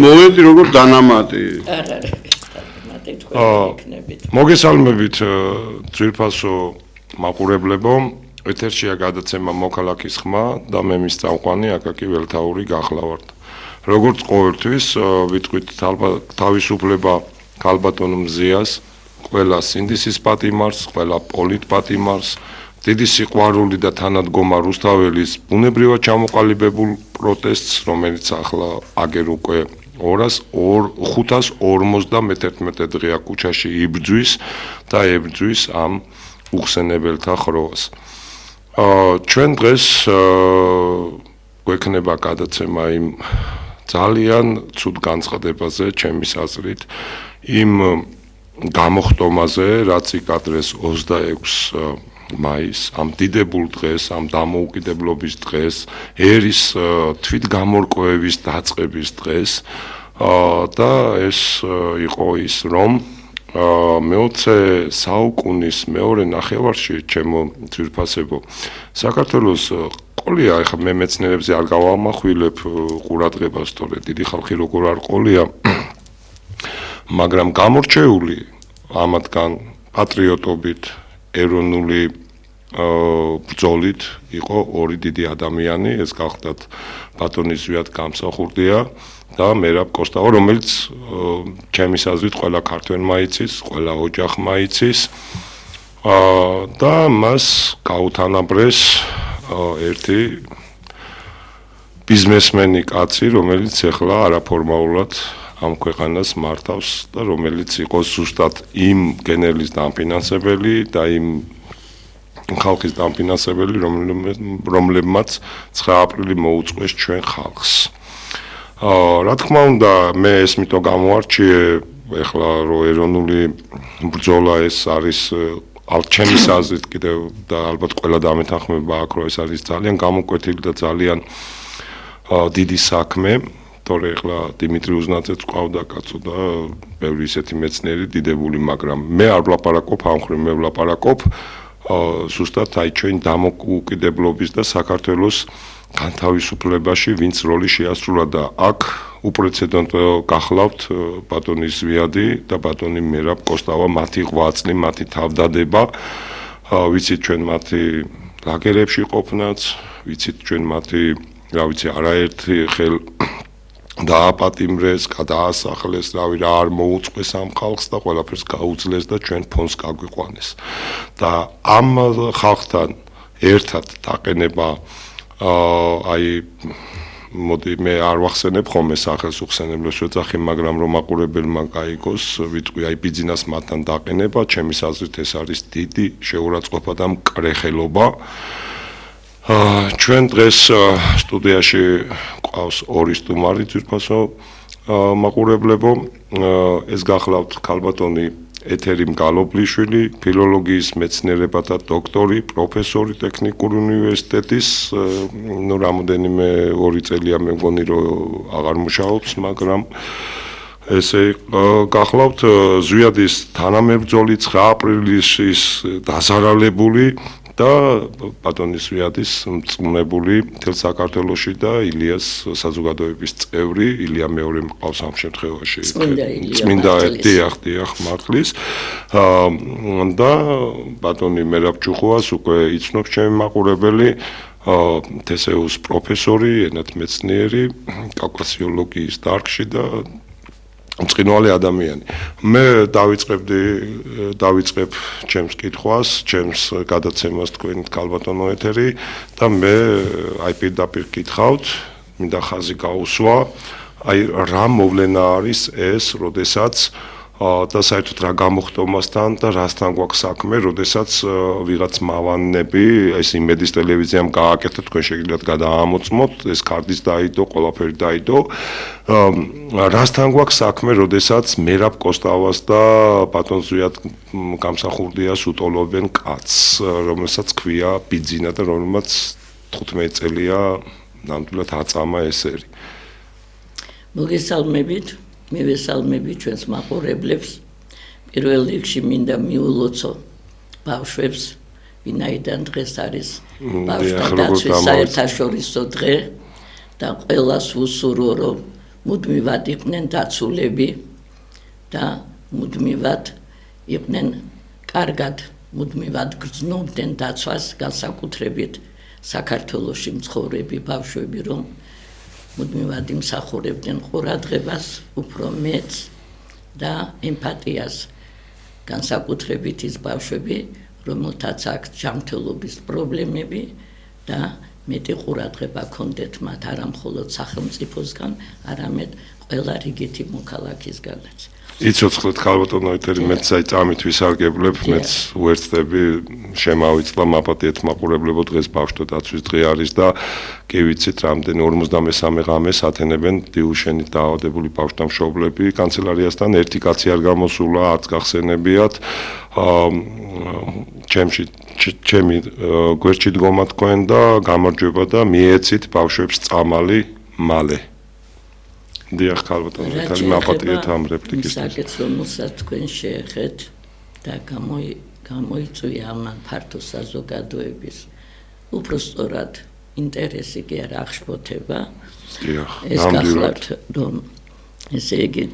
მოვედი როგორ დანამატი. არა, დანამატი თქვენ იქნებით. მოგესალმებით ძვირფასო მაყურებლებო, ეთერშია გადაცემა მოქალაქის ხმა და მე მის წამყვანი აკაკი ველთაური გახლავართ. როგორც ყოველთვის ვიტყვით თავისუფლება ქალბატონ მზიას, ყველა სინდისის პატიმარს, ყველა პოლიტ პატიმარს, დიდი სიყვარული და თანადგომა რუსთაველის ბუნებრივად ჩამოყალიბებულ პროტესტს, რომელიც ახლა აგერ უკვე 551 დღეა ქუჩაში იბრძვის და ებრძვის ამ უხსენებელთა ხროვას. ჩვენ დღეს გვექნება გადაცემა იმ ძალიან ცუდ განცხადებაზე, ჩემის აზრით, იმ გამოხტომაზე, რაც იკადრეს 26 მაისს, ამ დიდებულ დღეს, ამ დამოუკიდებლობის დღეს, ერის თვითგამორკვევის დაწყების დღეს და ეს იყო ის, რომ მე-20 საუკუნის მეორე ნახევარში, ჩემო ძვირფასებო, საქართველოს ყოლია, ეხლა მე მეცნიერებზე არ გავამახვილებ ყურადღებას, თორე დიდი ხალხი როგორ არ ყოლია, მაგრამ გამორჩეული ამათგან პატრიოტობით, ეროვნული ბრძოლით იყო ორი დიდი ადამიანი, ეს გახლდათ ბატონი ზვიად გამსახურდია და მერაბ კოსტავა, რომელიც ჩემის აზრით ყველა ქართველმა იცის, ყველა ოჯახმა იცის და მას გაუთანაბრეს ერთი ბიზნესმენი კაცი, რომელიც ახლა არაფორმალურად ამ ქვეყანას მართავს და რომელიც იყო ზუსტად იმ გენერლის დამფინანსებელი და იმ ხალხის დამფინანსებელი, რომლებმაც 9 აპრილი მოუწყვეს ჩვენ ხალხს. რა თქმა უნდა, მე ეს მითო გამოარჩიე, ეხლა რო ეროვნული ბრძოლა ეს არის ჩემის აზრით კიდევ და ალბათ ყველა დამეთანხმება აქ, რომ ეს არის ძალიან გამოკვეთილი და ძალიან დიდი საქმე. თორე ეხლა დიმიტრი უზნაძეც ყავდა კაცო და ბევრი ისეთი მეცნიერი დიდებული, მაგრამ მე არ ვლაპარაკობ ამ ხრივ, მე ვლაპარაკობ ზუსტად აი ჩვენ დამოუკიდებლობის და საქართველოს განთავისუფლებაში ვინც როლი შეასრულა და აქ უპრეცედენტო გახლავთ ბატონი ზვიადი და ბატონი მერაბ კოსტავა, მათი ღვაწლი, მათი თავდადება, ვიცით ჩვენ მათი ლაგერებში ყოფნაც, ვიცით ჩვენ მათი, რა ვიცი, არაერთი ხელ დააპატიმრეს, გადაასახლეს, რავი რა არ მოუწყვეს ამ ხალხს და ყველაფერს გაუძლეს და ჩვენ ფონს გაგვიყვანეს. და ამ ხალხთან ერთად დაყენება აი მოდი მე არ ვახსენებ ხოლმე სახელს უხსენებლებს ვეძახი, მაგრამ რომ მაყურებელმა გაიგოს, ვიტყვი აი ბიძინას მათთან დაყენება, ჩემის აზრით ეს არის დიდი შეურაცხყოფა და მკრეხელობა. ჩვენ დღეს სტუდიაში ყავს ორი სტუმარი ძვირფასო მაყურებლებო, ეს გახლავთ ქალბატონი ეთერიმ გალობლიშვილი, ფილოლოგიის მეცნიერებათა დოქტორი, პროფესორი ტექნიკური უნივერსიტეტის, ნუ რამოდენიმე 2 წელია მე მგონი რომ აღარ მუშაობს, მაგრამ ესე გახლავთ ზვიადის თანამებრძოლი 9 აპრილის დაზარალებული და ბატონი ზვიადის მწმუნებული მთელ საქართველოში და ილიას საზოგადოების წევრი, ილია მეორე მყავს ამ შემთხვევაში. წმინდა დიახ მართლის. და ბატონი მერაბ ჩუხუას უკვე იცნობს ჩემი მაყურებელი, თესეუს პროფესორი, ენათმეცნიერი, კავკასიოლოგიის დარგში და მწყინვალი ადამიანი. მე დავიწყებ ჩემს კითხვას, ჩემს გადაცემას თქვენ ქალბატონო ეთერი და მე აი პირდაპირ გითხავთ, მინდა ხაზი გაუსვა, აი რა მოვლენა არის ეს, როდესაც და საერთოდ რა გამოხტომასთან და რასთან გვაქვს საქმე, როდესაც ვიღაც მავანები, ეს იმედის ტელევიზიამ გააკეთა, თქვენ შეგიძლიათ გადაამოწმოთ, ეს კარდის დაიდო, ყველაფერი დაიდო. რასთან გვაქვს საქმე, როდესაც მერაბ კოსტავას და ბატონ ზვიად გამსახურდიას უტოლობენ კაცს, რომელსაც ქვია ბიძინა და რომელმაც 15 წელია ნამდვილად აწამა ეს ერი. მოგესალმებით. მე ვესალმები ჩვენს მაყურებლებს. პირველ რიგში მინდა მიულოცო ბავშვებს, ვინაიდან დღეს არის ბავშვთა დაცვის საერთაშორისო დღე და ყველას ვუსურვო, რომ მუდმივად იყვნენ დაცულები და მუდმივად იყვნენ კარგად მუდმივად გრძნობდნენ დაცვას განსაკუთრებით საქართველოში მცხოვრები ბავშვები რომ მუდმივად იმსახურებდნენ ყურადღებას უფრო მეც და ემპათიას განსაკუთრებით ის ბავშვები რომელთაც აქვს ჯანმრთელობის პრობლემები და მეტი ყურადღება ჰქონდეთ მათ არა მხოლოდ სახელმწიფოსგან, არამედ ყველა რიგითი მოქალაქისგანაც. იცოცხლეთ ქალბატონო ეთერი მეც აი წამით ვისარგებლებ, მეც უერთდები შემავიწლა მაპატიეთ მაყურებლებო დღეს ბავშვთა დაცვის დღე არის და კი ვიცით რამდენი 53 ღამეს ათენებენ დიუშენით დაავადებული ბავშვთა მშობლები კანცელარიასთან ერთი კაცი არ გამოსულა, არც გახსენებიათ. ჩემი გვერდში დგომა თქვენ და გამარჯვება და მიეცით ბავშვებს წამალი მალე. დიახ ქალბატონო, ეთერი მაპატიეთ ამ რეპლიკის. საკითხრომელსაც თქვენ შეეხეთ და გამოიწვია ამან ფართო საზოგადოების უпростоრად ინტერესი კი არ აღშფოთება. დიახ, ეს გახლავთ რომ ესე იგი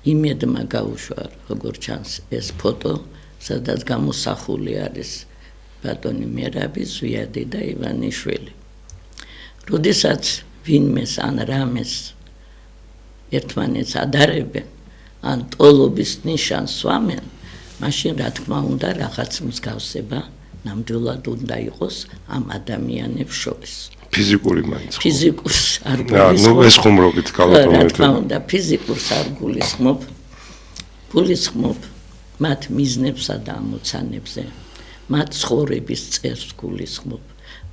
იმედმა გაუშვა როგორც ჩანს ეს ფოტო სადაც გამოსახული არის ბატონი მერაბი, ზვიადი და ივანიშვილი. როდესაც ვინმეს ან რამეს ერთმანეთს ადარებენ, ან ტოლობის ნიშანს სვამენ, მაშინ რა თქმა უნდა რაღაც მსგავსება ნამდვილად უნდა იყოს ამ ადამიანებს შორის. ფიზიკური მაინც. ფიზიკურს არ გულისხმობ. ეს ხუმრობით ქალბატონო. რა თქმა უნდა ფიზიკურს არ გულისხმობ. გულისხმობ მათ მიზნებსა და ამოცანებზე, მათ ცხოვრების წესს გულისხმობ,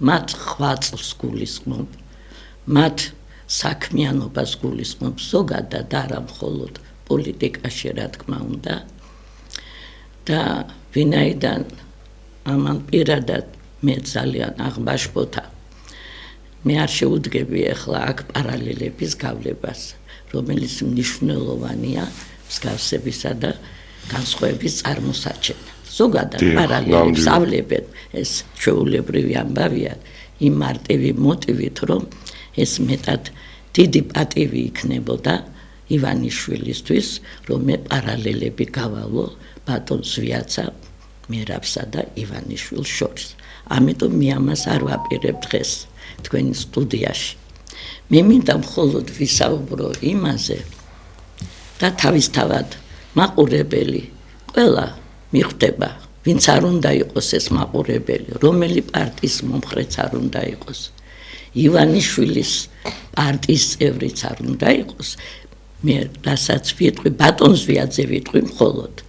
მათ ხვაწლს გულისხმობ, მათ საქმიანობას გულისხმობ ზოგადად არა მხოლოდ პოლიტიკაში რა თქმა უნდა და ვინაიდან ამან პირადად მე ძალიან აღმაშფოთა მე არ შეუდგები ახლა აქ პარალელების გავლებას რომელიც მნიშვნელოვანია მსგავსებისა და განსხვავების წარმოსაჩენა ზოგადად პარალელებს ავლებენ ეს ჩვეულებრივი ამბავია იმ მარტივი მოტივით რომ ეს მეტად დიდი პატივი იქნებოდა ივანიშვილისთვის რომ მე პარალელები გავალო ბატონ ზვიაცა მერაბსა და ივანიშვილს შორის ამიტომ მე ამას არ ვაპირებ დღეს თქვენი სტუდიაში მე მინდა მხოლოდ ვისაუბრო იმაზე და თავისთავად მაყურებელი ყველა მიხვდება ვინც არ უნდა იყოს ეს მაყურებელი რომელი პარტიის მომხრეც არ უნდა იყოს ივანიშვილის პარტიის წევრიც არ უნდა იყოს მე რასაც ვიტყვი ბატონ ზვიაძე ვიტყვი მხოლოდ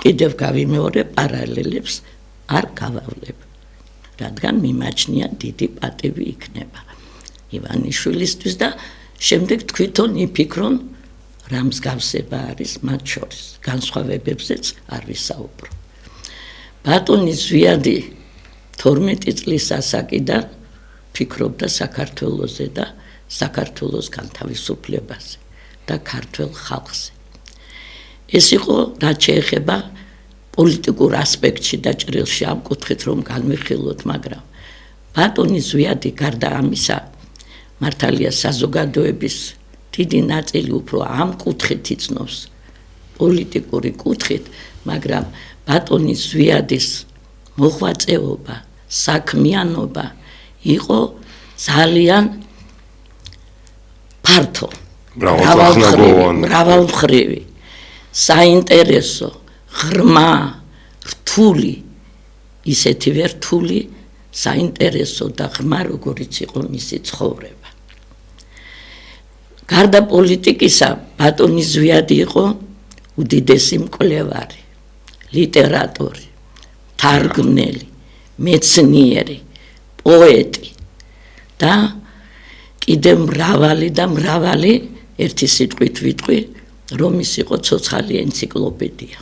კიდევ გავიმეორე პარალელებს არ გავავლებ რადგან მიმაჩნია დიდი პატივი იქნება ივანიშვილისთვის და შემდეგ თვითონ იფიქრონ რა მსგავსება არის მათ შორის განსხვავებებზეც არ ვისაუბრო ბატონი ზვიადი 12 წლის ასაკიდან ფიქრობდა საქართველოზე და საქართველოს განთავისუფლებაზე და ქართველ ხალხზე. ეს იყო რაც შეეხება პოლიტიკურ ასპექტში და ჭრილში ამ კუთხით რომ განვიხილოთ, მაგრამ ბატონი ზვიადი გარდა ამისა მართალია საზოგადოების დიდი ნაწილი უფრო ამ კუთხით იცნობს პოლიტიკური კუთხით, მაგრამ ბატონი ზვიადის მოღვაწეობა, საქმიანობა იყო ძალიან ფართო, მრავალმხრივი, საინტერესო, ღრმა, რთული, ისეთივე რთული, საინტერესო და ღრმა, როგორიც იყო მისი ცხოვრება. გარდა პოლიტიკისა, ბატონი ზვიადი იყო უდიდესი მკვლევარი, ლიტერატორი, თარგმნელი, მეცნიერი, პოეტი და კიდევ მრავალი ერთი სიტყვით ვიტყვი, რომ ის იყო ცოცხალი ენციკლოპედია.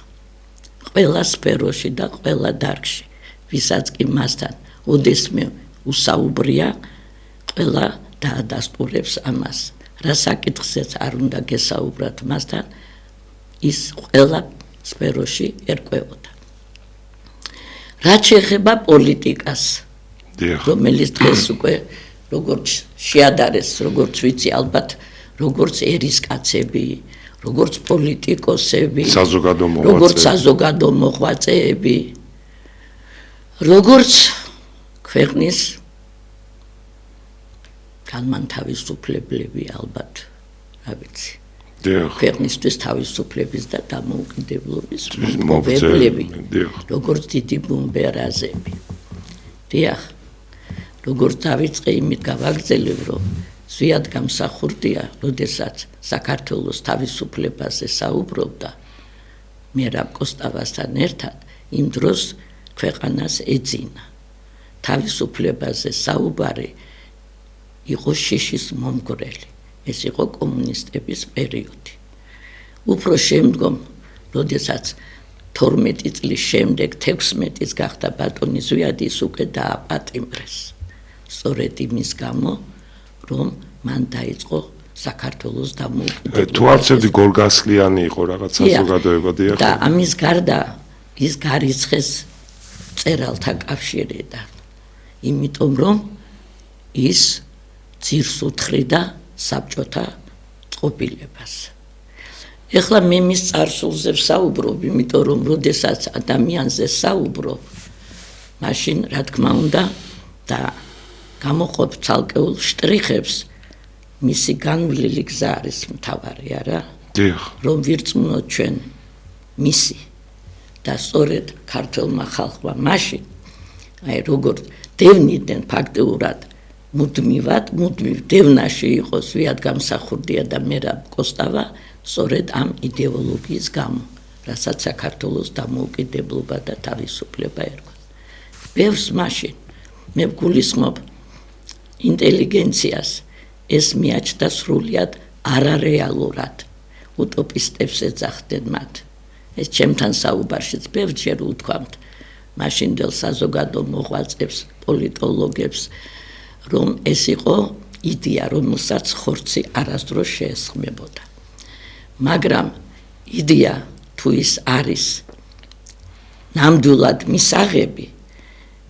ყველა სფეროში და ყველა დარგში, ვისაც კი მასთან ოდესმე უსაუბრია, ყველა დაადასტურებს ამას. რა საკითხზეც არ უნდა გესაუბრათ მასთან, ის ყველა სფეროში ერკვეოდა. რაც შეეხება პოლიტიკას, რომელიც დღეს უკვე როგორც შეადარეს, როგორც ვიცი, ალბათ როგორც ერისკაცები, როგორც პოლიტიკოსები, საზოგადო როგორც საზოგადო მოღვაწეები, როგორც ქვეყნის განმანთავისუფლებლები ალბათ, რა ვიცი. ქვეყნისთვის თავისუფლების და დამოუკიდებლობის მოპოვებლები, როგორც დიდი ბუმბერაზები. დიახ, როგორც დავიწყე იმით გავაგრძელებ, რომ ზვიად გამსახურდია, როდესაც საქართველოს თავისუფლებაზე საუბრობდა მერაბ კოსტავასთან ერთად, იმ დროს ქვეყანას ეძინა. თავისუფლებაზე საუბარი იყო შიშის მომგვრელი. ეს იყო კომუნისტების პერიოდი. უფრო შემდგომ, როდესაც 12 წლის შემდეგ 16-ის გახდა ბატონი ზვიადი, ის უკვე დააპატიმრეს. სწორედ იმის გამო, რომ მან დაიწყო საქართველოს დამოუკიდებლობა. თუ არც ერთი გორგასლიანი იყო რაღაც საზოგადოება დიახ. და ამის გარდა ის გარიცხეს მწერალთა კავშირიდან. იმიტომ რომ ის ძირს უთხრიდა საბჭოთა წყობილებას. ეხლა მე მის წარსულზე ვსაუბრობ, იმიტომ რომ როდესაც ადამიანზე საუბრობ, მაშინ რა თქმა უნდა და გამოყოფ ცალკეულ შტრიხებს, მისი განვლილი გზა არის მთავარი, არა? დიახ. რომ ვირწმუნოთ ჩვენ მისი და სწორედ ქართველმა ხალხმა მაშინ, აი როგორც დევნიდნენ ფაქტიურად მუდმივ დევნაში იყო ზვიად გამსახურდია და მერაბ კოსტავა, სწორედ ამ იდეოლოგიის გამო, რასაც საქართველოს დამოუკიდებლობა და თავისუფლება ერქვა. ბევრს მაშინ მე ვგულისხმობ ინტელიგენციას, ეს მიაჩნდა სრულიად არარეალურად. უტოპისტებს ეძახდნენ მათ. ეს ჩემთან საუბარშიც ბევრჯერ უთქვამთ მაშინდელ საზოგადო მოღვაწეებს, პოლიტოლოგებს, რომ ეს იყო იდეა, რომელსაც ხორცი არასდროს შეესხმებოდა. მაგრამ იდეა თუ ის არის ნამდვილად მისაღები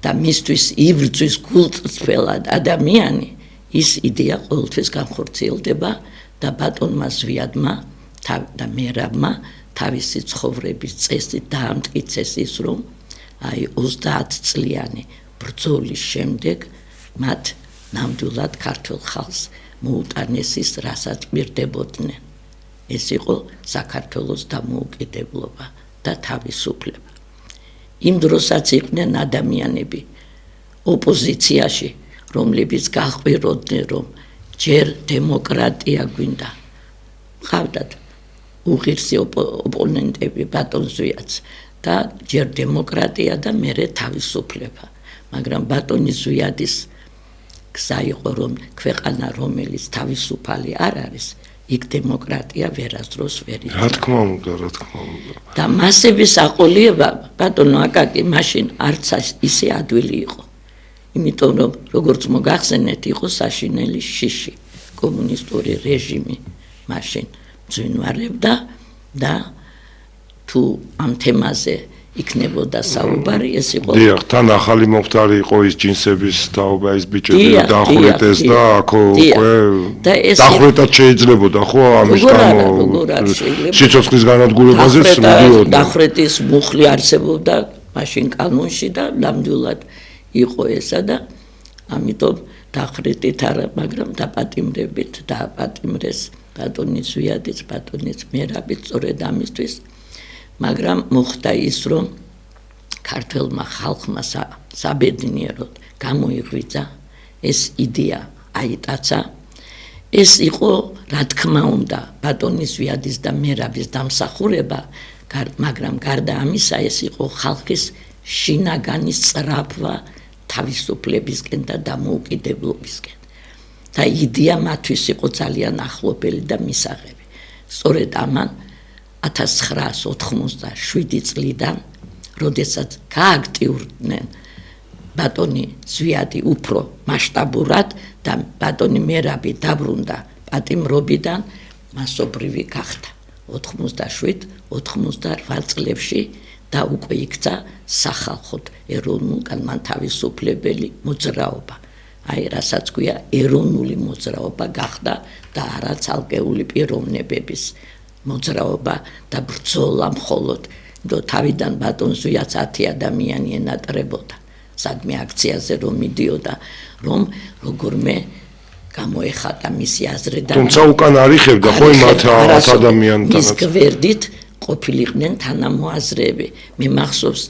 და მისთვის იბრძვის გულწრფელად ადამიანი, ის იდეა ყოველთვის განხორციელდება და ბატონმა ზვიადმა და მერაბმა თავისი ცხოვრების წესით დაამტკიცეს ის, რომ აი 30 წლიანი ბრძოლის შემდეგ მათ ნამდვილად ქართულ ხალხს მოუტანეს ის, რასაც პირდებოდნენ. ეს იყო საქართველოს დამოუკიდებლობა და თავისუფლება. იმ დროსაც იყვნენ ადამიანები ოპოზიციაში, რომლებიც გაყვიროდნენ, რომ ჯერ დემოკრატია გვინდა. ყავდათ უღირსი ოპონენტები ბატონ ზვიადს და ჯერ დემოკრატია და მერე თავისუფლება. მაგრამ ბატონი ზვიადის გზა იყო, რომ ქვეყანა, რომელიც თავისუფალი არ არის, იქ დემოკრატია ვერასდროს ვერ იქნება. რა თქმა უნდა, რა თქმა უნდა. და მასების აყოლიება ბატონო აკაკი მაშინ არც ისე ადვილი იყო. იმიტომ რომ როგორც მოგახსენეთ, იყო საშინელი შიში, კომუნისტური რეჟიმი მაშინ ძვინვარებდა და თუ ამ თემაზე იქნებოდა საუბარი, ეს იყო. დიახ, თან ახალი მომხდარი იყო ის ჯინსების თაობა, ის ბიჭები დახვრეტეს და აქ უკვე დახვრეტად შეიძლებოდა, ხო, ამის გამო სიცოცხლის განადგურებაზეც მიდიოდა. დახვრეტის მუხლი არსებობდა მაშინ კანონში და ნამდვილად იყო ესა და ამიტომ დახვრეტით არა, მაგრამ დაპატიმრებით დააპატიმრეს ბატონი ზვიადიც, ბატონიც მერაბიც სწორედ ამისთვის. მაგრამ მოხდა ის, რომ ქართველმა ხალხმა საბედნიეროდ გამოიღვიძა ეს იდეა, აიტაცა. ეს იყო, რა თქმა უნდა, ბატონი ზვიადის და მერაბის დამსახურება, მაგრამ გარდა ამისა, ეს იყო ხალხის შინაგანი სწრაფვა თავისუფლებისკენ და დამოუკიდებლობისკენ. და იდეა მათთვის იყო ძალიან ახლობელი და მისაღები. სწორედ ამან 1987 წლიდან, როდესაც გააქტიურდნენ ბატონი ზვიადი უფრო მასშტაბურად და ბატონი მერაბი დაბრუნდა პატიმრობიდან, მასობრივი გახდა 87-88 წლებში და უკვე იქცა სახალხოდ ეროვნულ განმათავისუფლებელი მოძრაობა, აი რასაც ქვია ეროვნული მოძრაობა გახდა და არა ცალკეული პიროვნებების მოძრაობა და ბრძოლა მხოლოდ თავიდან ბატონ ზვიაც 10 ადამიანი ენატრებოდა სადმე აქციაზე რომ მიდიოდა რომ როგორმე გამოეხატა მისი აზრი და თუმცა უკან არიხებდა ხო იმ 10 ადამიანთანაც ის გვერდით ყოფილიყვნენ თანამოაზრეები მე მახსოვს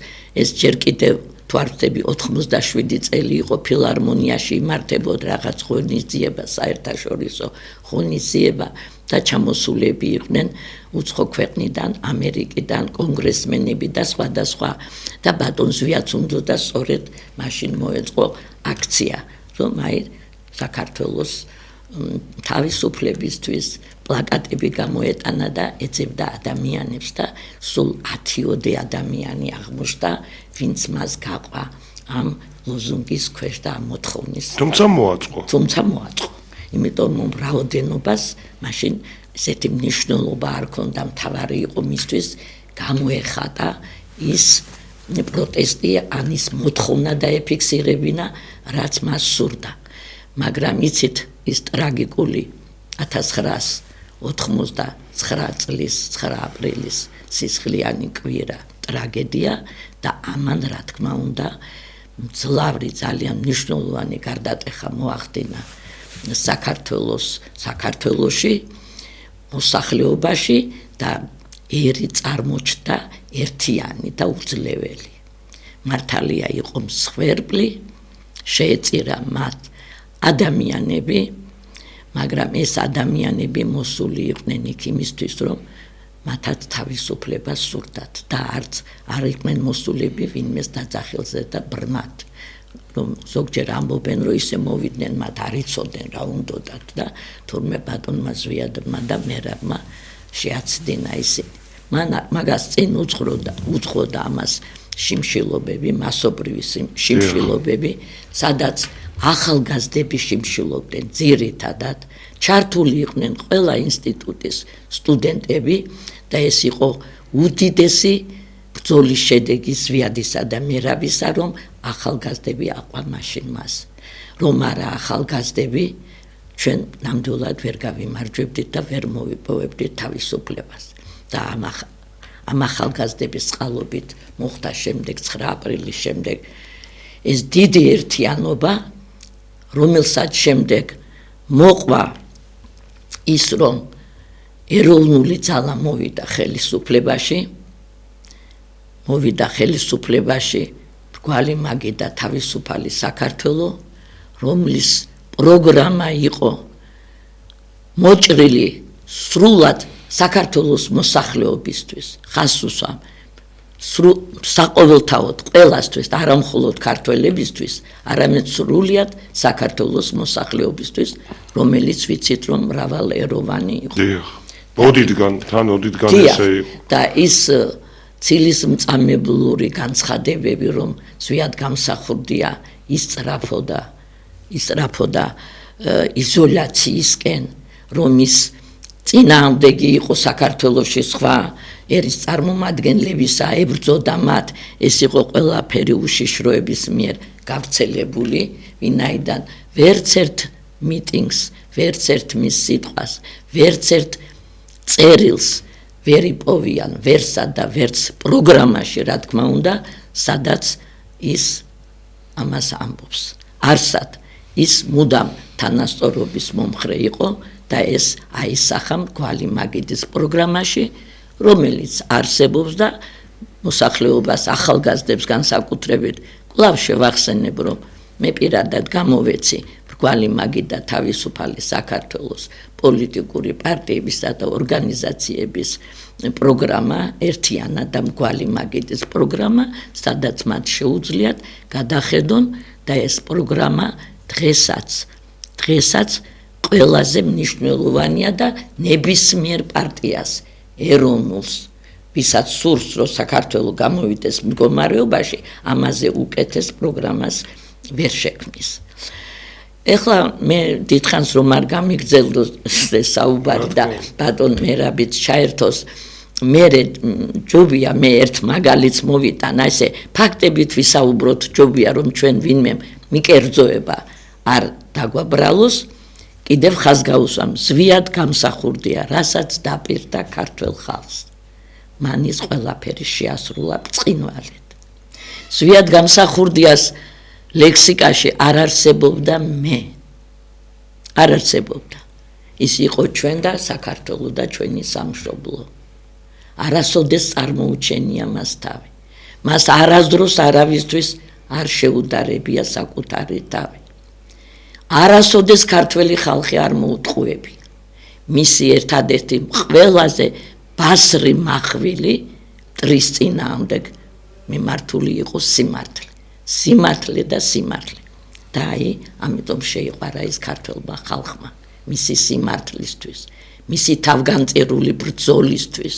ეს ჯერ კიდევ თვარწები 87 წელი იყო ფილარმონიაში იმართებოდა რაღაც ღონისძიება საერთაშორისო ღონისძიება და ჩამოსულები იყვნენ უცხო ქვეყნიდან ამერიკიდან კონგრესმენები და სხვადასხვა და ბატონ ზვიაც უნდა სწორედ მაშინ მოეწყო აქცია რომ აი საქართველოს თავისუფლებისთვის პლაკატები გამოეტანა და ეძებდა ადამიანებს და სულ 10-ოდე ადამიანი აღმოჩნდა ვინც მას გაყვა ამ ლოზუნგის ქვეშ და ამ მოთხოვნის თუმცა მოაწყო იმიტომ რომ რაოდენობას მაშინ ესეთი მნიშვნელობა არ ქონდა მთავარი იყო მისთვის გამოეხატა ის პროტესტი ან ის მოთხოვნა დაეფიქსირებინა რაც მას სურდა მაგრამ იცით ის ტრაგიკული 1989 წლის 9 აპრილის სისხლიანი კვირა ტრაგედია და ამან რა თქმა უნდა მძლავრი ძალიან მნიშვნელოვანი გარდატეხა მოახდინა საქართველოში მოსახლეობაში და ერი წარმოჩნდა ერთიანი და უძლეველი მართალია იყო მსხვერპლი შეეწირა მათ ადამიანები მაგრამ ეს ადამიანები მოსული იყვნენ იქ იმისთვის რომ მათაც თავისუფლება სურდათ და არც არ იყვნენ მოსულები ვინმეს დაძახილზე და ბრმად რომ ზოგჯერ ამბობენ რომ ისე მოვიდნენ მათ არ იცოდნენ რა უნდათ და თურმე ბატონმა ზვიადმა და მერაბმა შეაცდინა ისინი მაგას წინ უძღოდა ამას შიმშილობები მასობრივი შიმშილობები სადაც ახალგაზრდები შიმშილობდნენ ძირითადად ჩართული იყვნენ ყველა ინსტიტუტის სტუდენტები და ეს იყო უდიდესი ბრძოლის შედეგი ზვიადისა და მერაბისა რომ ახალგაზრდები აყვან მაშინ მას რომ არა ახალგაზრდები ჩვენ ნამდვილად ვერ გავიმარჯვებდით და ვერ მოვიპოვებდით თავისუფლებას და ამ ახალგაზრდების წყალობით მოხდა შემდეგ 9 აპრილის შემდეგ ეს დიდი ერთიანობა რომელსაც შემდეგ მოყვა ის რომ ეროვნული ძალა მოვიდა ხელისუფლებაში მრგვალი მაგი და თავისუფალი საქართველო რომლის პროგრამა იყო მოჭრილი სრულად საქართველოს მოსახლეობისთვის ხასუსამ საყოველთაოდ ყველასთვის არა მხოლოდ ქართველებისთვის არამედ სრულად საქართველოს მოსახლეობისთვის რომელიც ვიცით რომ მრავალეროვანი იყო ოდითგან ესე იყო და ის ცილისმწამებლური განცხადებები რომ ზვიად გამსახურდია ისწრაფოდა იზოლაციისკენ რომ ის წინააღმდეგი იყო საქართველოში სხვა ერის წარმომადგენლებისა ებრძოდა მათ ეს იყო ყველაფერი უშიშროების მიერ გავრცელებული ვინაიდან ვერცერთ მიტინგს ვერცერთ მის სიტყვას ვერცერთ წერილს ვერ იპოვიან ვერსა და ვერც პროგრამაში რა თქმა უნდა სადაც ის ამას ამბობს არსად ის მუდამ თანასწორობის მომხრე იყო და ეს აისახა მრგვალი მაგიდის პროგრამაში რომელიც არსებობს და მოსახლეობას ახალგაზრდებს განსაკუთრებით კვლავ შევახსენებ რომ მე პირადად გამოვეცი მრგვალი მაგი და თავისუფალი საქართველოს პოლიტიკური პარტიებისა და ორგანიზაციების პროგრამა ერთიანა და მრგვალი მაგიდის პროგრამა სადაც მათ შეუძლიათ გადახედონ და ეს პროგრამა დღესაც ყველაზე მნიშვნელოვანია და ნებისმიერ პარტიას ეროვნულს ვისაც სურს რომ საქართველო გამოვიდეს მდგომარეობაში ამაზე უკეთეს პროგრამას ვერ შექმნის ეხლა მე დიდხანს რომ არ გამიგრძელდოს საუბარი და ბატონ მერაბიც ჩაერთოს მე ჯობია მე ერთ მაგალითს მოვიტან ესე ფაქტებით ვისაუბროთ ჯობია რომ ჩვენ ვინმე მიკერძოება არ დაგვაბრალოს, კიდევ ხაზ გაუსვამ, ზვიად გამსახურდია, რასაც დაპირდა ქართველ ხალხს. მან ის ყველაფერი შეასრულა ბრწყინვალედ. ზვიად გამსახურდიას ლექსიკაში არ არსებობდა მე. არ არსებობდა. ის იყო ჩვენ და საქართველო და ჩვენი სამშობლო. არასოდეს წარმოუჩენია მას თავი. მას არასდროს არავისთვის არ შეუდარებია საკუთარი თავი. არასოდეს ქართველი ხალხი არ მოუტყუებია. მისი ერთადერთი ყველაზე ბასრი მახვილი მტრის წინააღმდეგ მიმართული იყო სიმართლე. სიმართლე და სიმართლე. და ამიტომ შეიყვარა ის ქართველმა ხალხმა მისი სიმართლისთვის, მისი თავგანწირული ბრძოლისთვის,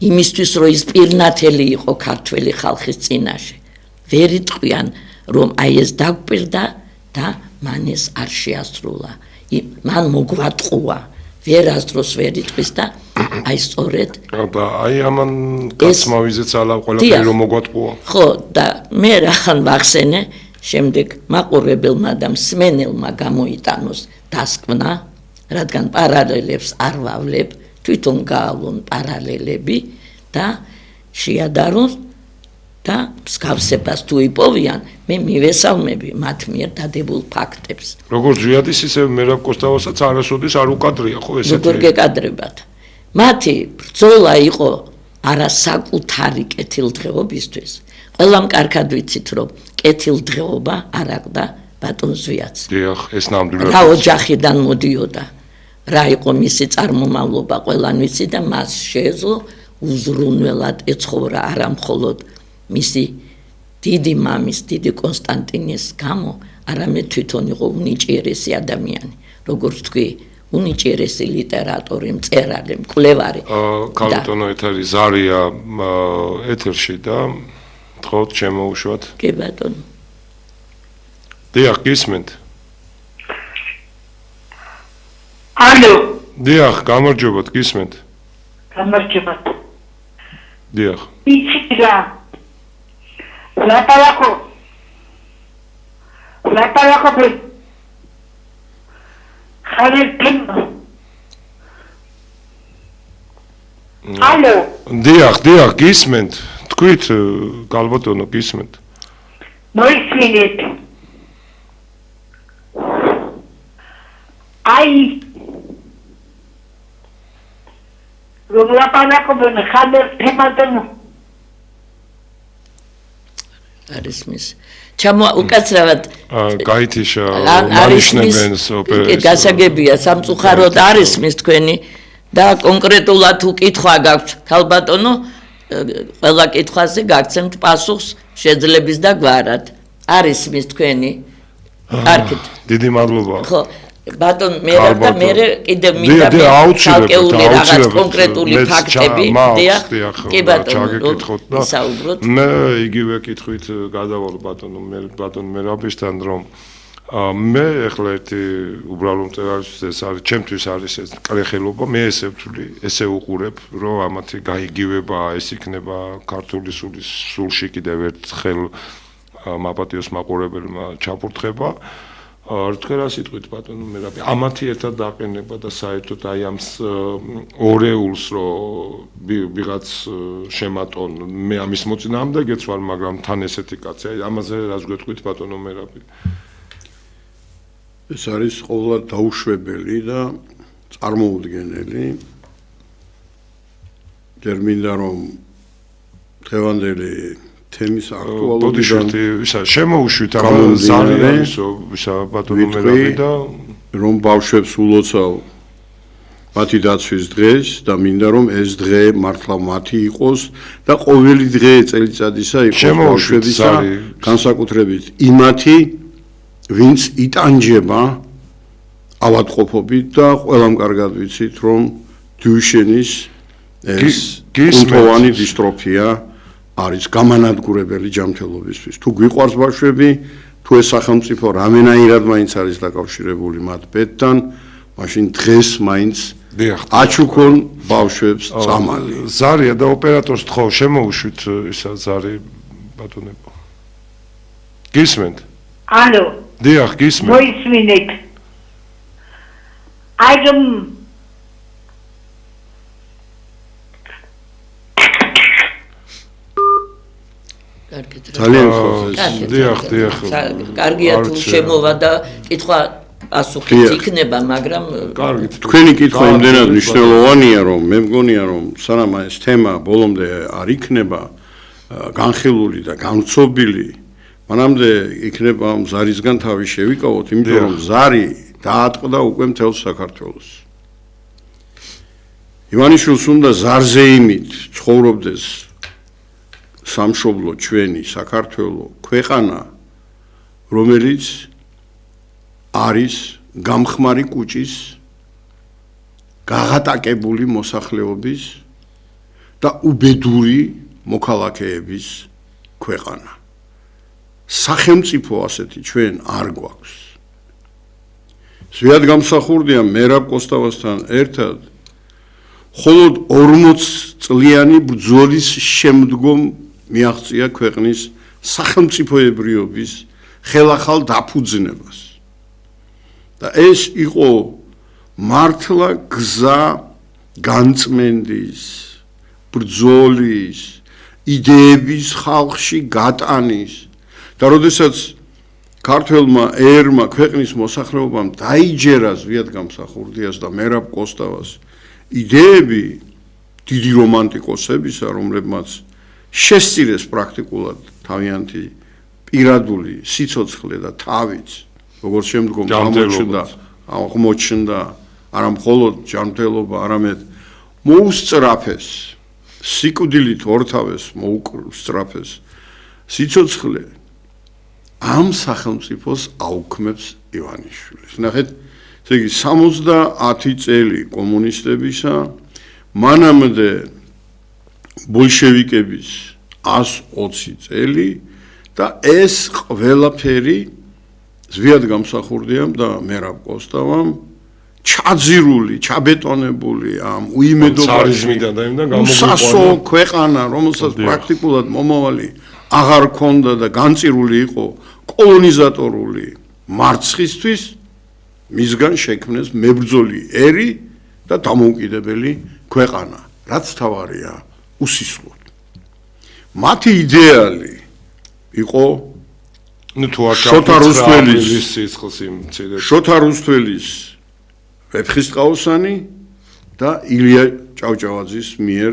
იმისთვის რომ ის პირნათელი იყო ქართველი ხალხის წინაშე. ვერ იტყვიან რომ ეს დაგვპირდა და მან ეს არ შეასრულა. მან მოგვატყუა. ვერასდროს ვერ იტყვის და სწორედ და ამან გასმავიზეც ალა ყველაფერი რომ მოგვატყუა. ხო, და მე რახან ვახსენე, შემდეგ მაყურებელმა და მსმენელმა გამოიტანოს დასკვნა, რადგან პარალელებს არ ვავლებ, თვითონ გაავლონ პარალელები და შეადარონ და მსგავსებას თუ იპოვიან, მე მივესალმები მათ მიერ დადებულ ფაქტებს. როგორც ზვიადის, ისე მერაბ კოსტავასაც არასოდეს არ უკადრია, ხო ესეთი? როგორ გეკადრებათ? მათი ბრძოლა იყო არა საკუთარი კეთილდღეობისთვის. ყველამ კარგად ვიცით, რომ კეთილდღეობა არ აყდა ბატონ ზვიადს. დიახ, ეს ნამდვილად. რა ოჯახიდან მოდიოდა, რა იყო მისი წარმომავლობა, ყველამ ვიცით და მას შეეძლო უზრუნველად ეცხოვრა არა მხოლოდ მისი დიდი მამის, დიდი კონსტანტინის გამო, არამედ თვითონ იყო უნიჭიერესი ადამიანი. როგორც თქვი, უნიჭიერესი ლიტერატორი, მწერალი, მკვლევარი. ქალბატონო ეთერი ზარია ეთერში და თხოვთ შემოუშვათ. კი ბატონო. დიახ, გისმენთ. ალო. დიახ, გამარჯობათ, გისმენთ. გამარჯობათ. დიახ. იცი რა. ლაპარაკო. ხალე პინო. ალო. დიახ, გისმენთ. თქვით, ქალბატონო, გისმენთ. მოისმინეთ. რომ ლაპარაკობენ ხალე თემატონო. არის მის უკაცრავად გაითიშა მანიშნებენს ოპერას გასაგებია სამწუხაროდ არის მის თქვენი და კონკრეტულად უკითხვა გაქვთ ქალბატონო ყველა კითხვაზე გაგცემთ პასუხს შეძლების და გვარად არის მის თქვენი კარგით დიდი მადლობა ხო ბატონ მე და მე კიდევ მინდა აუცილებლად რაღაც კონკრეტული ფაქტები კი ბატონო საუბროთ მე იგივე კითხვით გადავალ ბატონ მერაბისთან რომ მე ახლა ერთი უბრალო მწერალისთვის ეს არის ჩემთვის არის ეს კრეხელობა მე ესე ვთვლი ესე უყურებ რომ ამათი გაიგივება ეს იქნება ქართული სულში კიდევ ერთხელ მაპატიოს მაყურებელმა ჩაფურთხება რთქერა სიტყვით ბატონო მერაბი ამათი ერთად დაყენება და საერთოდ აი ამ ორეულს რომ ვიღაც შემატონ მე ამის მოწინააღმდეგეც ვარ მაგრამ თან ესეთი კაცი აი ამაზე რას გვეთქვით ბატონო მერაბი ეს არის ყოველად დაუშვებელი და წარმოუდგენელი ტერმინდა რომ დღევანდელი თემის აქტუალობიდან შემოუშვით ამ ზარიანისო ვისა ბატონო მერაბი და რომ ბავშვებს ულოცავ მათი დაცვის დღეს და მინდა რომ ეს დღე მართლა მათი იყოს და ყოველი დღე წელიწადისა იყოს ბავშვებისა განსაკუთრებით იმათი ვინც იტანჯება ავადმყოფობით და ყველამ კარგად ვიცით რომ დიუშენის ეს კუნთოვანი დისტროფია არის გამანადგურებელი ჯანმრთელობისთვის. თუ გვიყვარს ბავშვები, თუ ეს სახელმწიფო რამენაირად მაინც არის დაკავშირებული მათ ბედთან, მაშინ დღეს მაინც აჩუქონ ბავშვებს წამალი. ზარია და ოპერატორს თხოვ შემოუშვით ისა ზარი ბატონებო. გისმენთ? ალო. დიახ, გისმენთ. მოისმინეთ. აიგემ ძალიან ხალხი. დიახ. კარგია თუ შემოვა და კითხვა პასუხი იქნება, მაგრამ კარგი. თქვენი კითხვა იმდენად მნიშვნელოვანია, რომ მე მგონია, რომ სანამ ეს თემა ბოლომდე არ იქნება განხილული და განცობილი, მანამდე იქნება ზარისგან თავი შევიკავოთ, იმიტომ რომ ზარი დაატყდა უკვე მთელ საქართველოს. ივანიშვილს უნდა ზარზე იმით ცხოვრობდეს სამშობლო ჩვენი საქართველო ქვეყანა, რომელიც არის გამხმარი კუჭის გაღატაკებული მოსახლეობის და უბედური მოქალაქეების ქვეყანა. სახელმწიფო ასეთი ჩვენ არ გვაქვს. ზვიად გამსახურდია მერაბ კოსტავასთან ერთად მხოლოდ 40 წლიანი ბრძოლის შემდგომ მიაღწია ქვეყნის სახელმწიფოებრიობის ხელახალ დაფუძნებას. და ეს იყო მართლა გზა განწმენდის, ბრძოლის, იდეების ხალხში გატანის და როდესაც ქართველმა ერმა ქვეყნის მოსახლეობამ დაიჯერა ზვიად გამსახურდიას და მერაბ კოსტავას იდეები დიდი რომანტიკოსებისა, რომლებმაც შესწირეს practicულად თავიანთი პირადული სიცოცხლე და თავიც, როგორც შემდგომ აღმოჩნდა, არა მხოლოდ ჯანმრთელობა, არამედ მოუსწრაფეს, სიკვდილით ორთავეს მოუსწრაფეს სიცოცხლე ამ სახელმწიფოს აუქმებს ივანიშვილის. ნახეთ, ესე იგი 70 წელი კომუნისტებისა, მანამდე ბოლშევიკების 120 წელი და ეს ყველაფერი ზვიად გამსახურდიამ და მერაბ კოსტავამ ჩაძირული, ჩაბეტონებული ამ უიმედობაში უსასო ქვეყანა, რომელსაც პრაქტიკულად მომავალი აღარ ქონდა და განწირული იყო კოლონიზატორული მარცხისთვის, მისგან შექმნეს მებრძოლი ერი და დამოუკიდებელი ქვეყანა, რაც თავარია უსისხლოდ. მათი იდეალი იყო შოთა რუსთველის ვეფხისტყაოსანი და ილია ჭავჭავაძის მიერ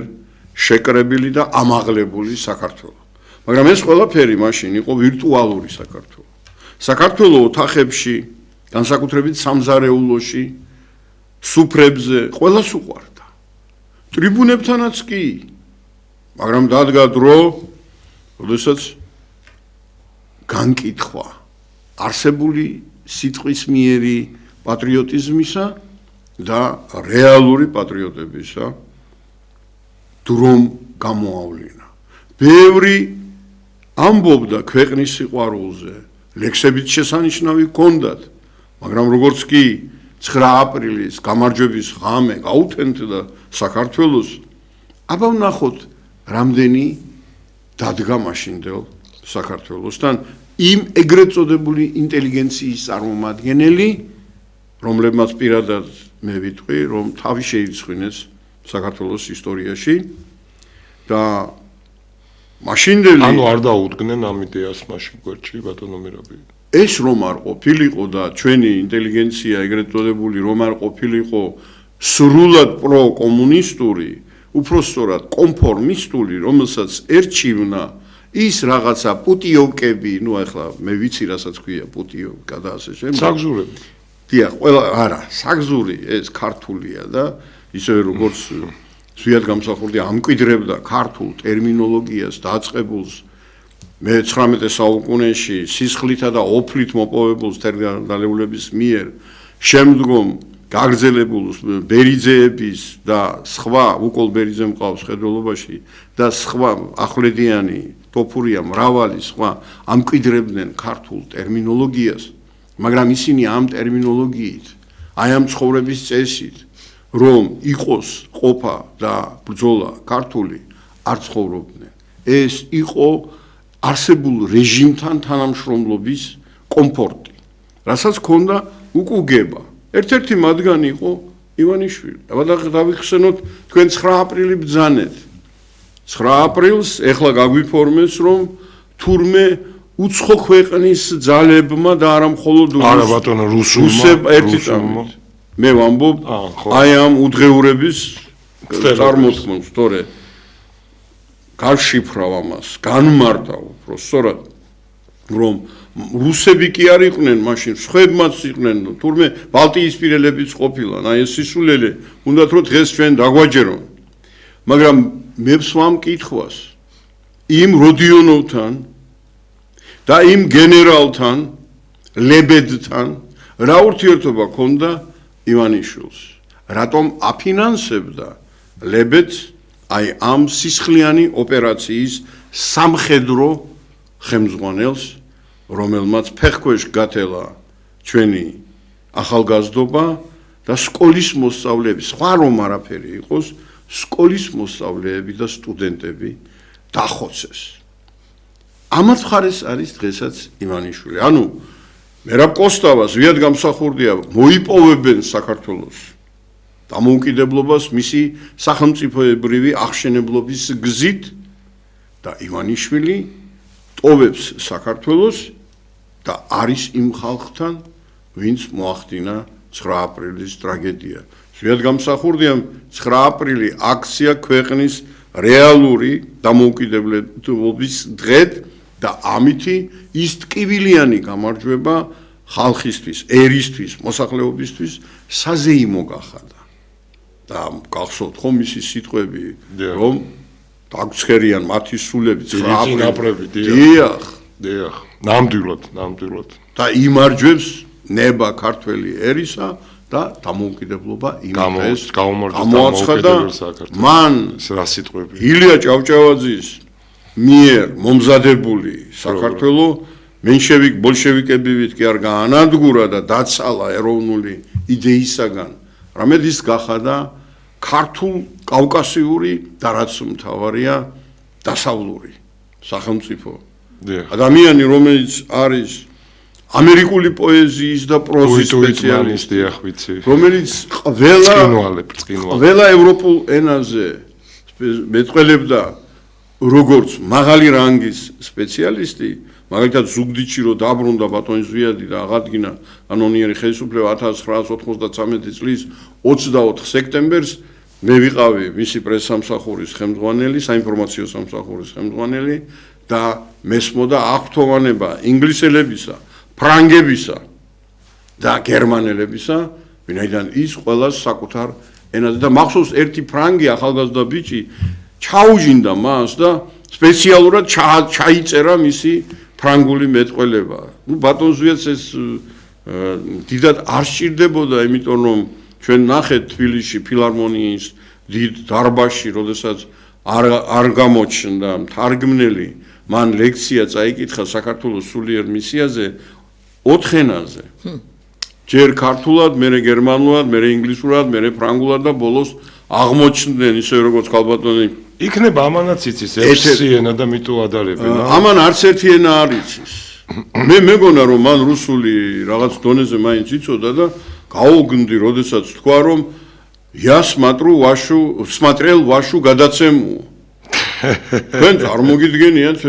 შეკრებილი და ამაღლებული საქართველო. მაგრამ ეს ყველაფერი მაშინ იყო ვირტუალური საქართველო. საქართველო ოთახებში, განსაკუთრებით სამზარეულოში, სუფრებზე ყველას უყვარდა. ტრიბუნებთანაც კი. მაგრამ დადგა დრო, როდესაც განკითხვა არსებული სიტყვის მიერი პატრიოტიზმისა და რეალური პატრიოტებისა დრომ გამოავლინა. ბევრი ამბობდა ქვეყნის სიყვარულზე, ლექსებით შესანიშნავი ჰქონდათ, მაგრამ როგორც კი 9 აპრილის გამარჯვების ღამე გაუთენდა საქართველოს, აბა ვნახოთ რამდენი დადგა მაშინდელ საქართველოსთან იმ ეგრეთ წოდებული ინტელიგენციის წარმომადგენელი, რომლებმაც პირადად მე ვიტყვი, რომ თავი შეირიცხინეს საქართველოს ისტორიაში და მაშინდელი ანუ არ დაუდგნენ ამ იდეას მაშინ გვერდში ბატონო მერაბი. ეს რომ არ ყოფილიყო და ჩვენი ინტელიგენცია ეგრეთ წოდებული რომ არ ყოფილიყო სრულად პროკომუნისტური, უფრო სწორად კონფორმისტული, რომელსაც ერჩივნა ის რაღაცა პუტიოვკები, ნუ ახლა მე ვიცი რასაც ქვია პუტიოვკა და ასე შემდეგ. საგზურები. დიახ, ყველა არა, საგზური ეს ქართულია და ისე როგორც ზვიად გამსახურდი ამკვიდრებდა ქართულ ტერმინოლოგიას დაწყებულს მე-19 საუკუნეში სისხლითა და ოფლით მოპოვებულს თერგდალეულების მიერ, შემდგომ გაგრძელებულს ბერიძეების და სხვა უკოლ ბერიძე მყავს ხედველობაში და სხვა ახვლედიანი ტოფურია მრავალი სხვა ამკვიდრებდნენ ქართულ ტერმინოლოგიას, მაგრამ ისინი ამ ტერმინოლოგიით, აი ამ ცხოვრების წესით, რომ იყოს ყოფა და ბრძოლა ქართული, არ ცხოვრობდნენ. ეს იყო არსებულ რეჟიმთან თანამშრომლობის კომფორტი. რასაც ქონდა უკუგება. ერთ-ერთი მათგანი იყო ივანიშვილი. აბა დავიხსენოთ თქვენ 9 აპრილი ბრძანეთ. 9 აპრილს ეხლა გაგვიფორმეს რომ თურმე უცხო ქვეყნის ძალებმა და არა მხოლოდ არა ბატონო რუსულმა ერთი წამით მე ვამბობ აი ამ უძღეურების წარმოთქმას თორე გავშიფრავ ამას განმარტავ უფრო სწორად რომ რუსები კი არ იყვნენ მაშინ სხვებმაც იყვნენ თურმე ბალტიისპირელებიც ყოფილან აი ეს სისულელე უნდათ რომ დღეს ჩვენ დაგვაჯერონ მაგრამ მე ვსვამ კითხვას იმ როდიონოვთან და იმ გენერალთან ლებედთან რა ურთიერთობა ქონდა ივანიშვილს რატომ აფინანსებდა ლებედს აი ამ სისხლიანი ოპერაციის სამხედრო ხელმძღვანელს რომელმაც ფეხქვეშ გათელა ჩვენი ახალგაზრდობა და სკოლის მოსწავლეები სხვა რომ არაფერი იყოს სკოლის მოსწავლეები და სტუდენტები დახოცეს ამათ ხარეს არის დღესაც ივანიშვილი ანუ მერაბ კოსტავას ზვიად გამსახურდია მოიპოვებენ საქართველოს დამოუკიდებლობას მისი სახელმწიფოებრივი აღშენებლობის გზით და ივანიშვილი ტოვებს საქართველოს და არის იმ ხალხთან ვინც მოახდინა 9 აპრილის ტრაგედია ზვიად გამსახურდიამ 9 აპრილი აქცია ქვეყნის რეალური დამოუკიდებლობის დღედ და ამითი ის ტკივილიანი გამარჯვება ხალხისთვის, ერისთვის, მოსახლეობისთვის საზეიმო გახადა. და გახსოვთ ხომ მისი სიტყვები, რომ დაგცხერიან მათი სულები 9 აპრილს. დიახ, დიახ, ნამდვილად. და იმარჯვებს ნება ქართველი ერისა და დამოუკიდებლობა იმ დღეს გამოაცხადა მან რა სიტყვები. ილია ჭავჭავაძის მიერ მომზადებული საქართველო მენშევიკ ბოლშევიკებივით კი არ გაანადგურა და დაცალა ეროვნული იდეისაგან რამედ ის გახადა ქართულ კავკასიური და რაც მთავარია დასავლური სახელმწიფო ადამიანი რომელიც არის ამერიკული პოეზიის და პროზის სპეციალისტი რომელიც ყველა ევროპულ ენაზე მეტყველებდა როგორც მაღალი რანგის სპეციალისტი, მაგალითად ზუგდიდში რო დაბრუნდა ბატონი ზვიადი და აღადგინა კანონიერი ხელისუფლება 1993 წლის 24 სექტემბერს მე ვიყავი მისი პრესსამსახურის ხელმძღვანელი, საინფორმაციო სამსახურის ხელმძღვანელი და მესმოდა აღფრთოვანება ინგლისელებისა, ფრანგებისა და გერმანელებისა, ვინაიდან ის ყველას საკუთარ ენაზე და მახსოვს ერთი ფრანგი ახალგაზრდა ბიჭი ჩაუჯინდა მას და სპეციალურად ჩაიწერა მისი ფრანგული მეტყველება. ნუ ბატონ ზვიადს ეს დიდად არ სჭირდებოდა, იმიტომ რომ ჩვენ ნახეთ თბილისში ფილარმონიის დიდ დარბაზში, როდესაც არ გამოჩნდა მთარგმნელი, მან ლექცია წაიკითხა საქართველოს სულიერ მისიაზე 4 ენაზე. ჯერ ქართულად, მერე გერმანულად, მერე ინგლისურად, მერე ფრანგულად და ბოლოს აღმოჩნდნენ ისე როგორც ქალბატონი იქნება ამანაც იცის ერთი ენა და მიტო ადარებენ. ამან არც ერთი ენა არ იცის. მე მეგონა რომ მან რუსული რაღაც დონეზე მაინც იცოდა და გაუგნდი, როდესაც თქვა რომ я смотрел вашу გადაცემу. თქვენ წარმოგიდგენიათ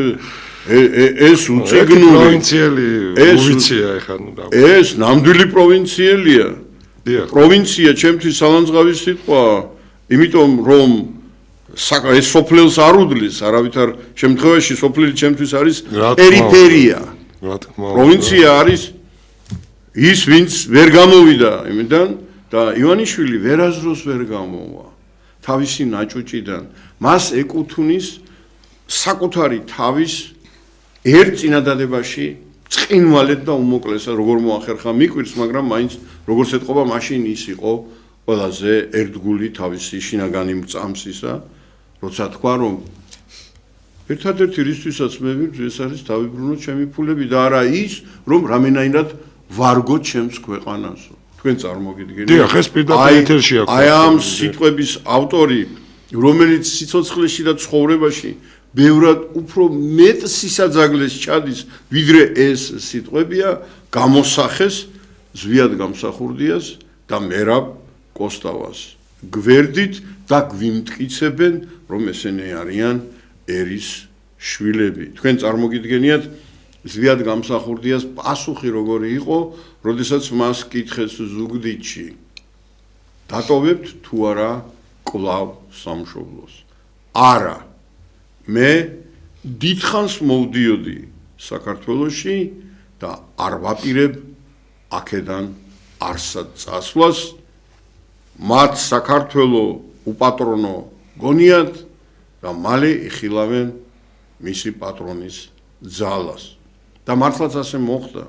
ეს უციგნური პროვინციელი უვიცია ეხლა ნუ და ეს ნამდვილი პროვინციელია. პროვინცია ჩემთვის სალანძღავის სიტყვაა, იმიტომ რომ ეს სოფლელს არ უდლის, არავითარ შემთხვევაში სოფლელი ჩემთვის არის პერიფერია. პროვინცია არის ის, ვინც ვერ გამოვიდა იმიდან და ივანიშვილი ვერაზროს ვერ გამოვა თავისი ნაჭუჭიდან. მას ეკუთვნის საკუთარი თავის ერთ წინადადებაში წყინვალედ და უმოკლესად როგორ მოახერხა მიკვირს, მაგრამ მაინც როგორც ეთყობა მაშინ ის იყო ყველაზე ერთგული თავისი შინაგანი მწამსისა, როცა თქვა რომ ერთადერთი რისთვისაც მე ვიბრძვი ეს არის დავიბრუნო ჩემი ფულები და არა ის რომ რამენაირად ვარგო ჩემს ქვეყანასო. თქვენ წარმოგიდგენთ? დიახ, ეს პირდაპირ ეთერში აქვს. აი ამ სიტყვების ავტორი რომელიც სიცოცხლეში და ცხოვრებაში ბევრად უფრო მეტ სისაძაგლეს ჩადის, ვიდრე ეს სიტყვებია, გამოსახეს ზვიად გამსახურდიას და მერაბ კოსტავას. გვერდით და გვიმტკიცებენ, რომ ესენი არიან ერის შვილები. თქვენ წარმოგიდგენიათ ზვიად გამსახურდიას პასუხი როგორი იყო, როდესაც მას კითხეს ზუგდიდში. დატოვებთ თუ არა კლავ სამშობლოს? არა. მე დიდხანს მოვდიოდი საქართველოში და არ ვაპირებ აქედან არსად წასვლას. მათ საქართველო უპატრონო გონიათ და მალე იხილავენ მისი პატრონის ძალას. და მართლაც ასე მოხდა.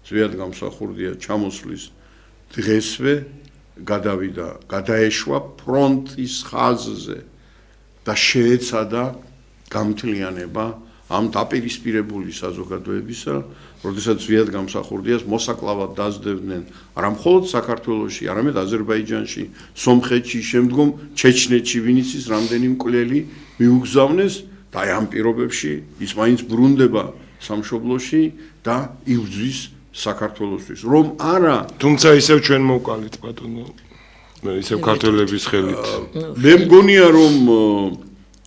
ზვიად გამსახურდია ჩამოსვლის დღესვე გადავიდა, გადაეშვა ფრონტის ხაზზე და შეეცადა გამთლიანება ამ დაპირისპირებული საზოგადოებისა, როდესაც ზვიად გამსახურდიას მოსაკლავად დაძდევდნენ არა მხოლოდ საქართველოში, არამედ აზერბაიჯანში, სომხეთში, შემდგომ ჩეჩნეთში, ვინც ის რამდენი მკვლელი მიუგზავნეს და ამ პირობებში ის მაინც ბრუნდება სამშობლოში და იბრძვის საქართველოსთვის. რომ არა, თუმცა ისევ ჩვენ მოვკალით ბატონო, ისევ ქართველების ხელით. მე მგონია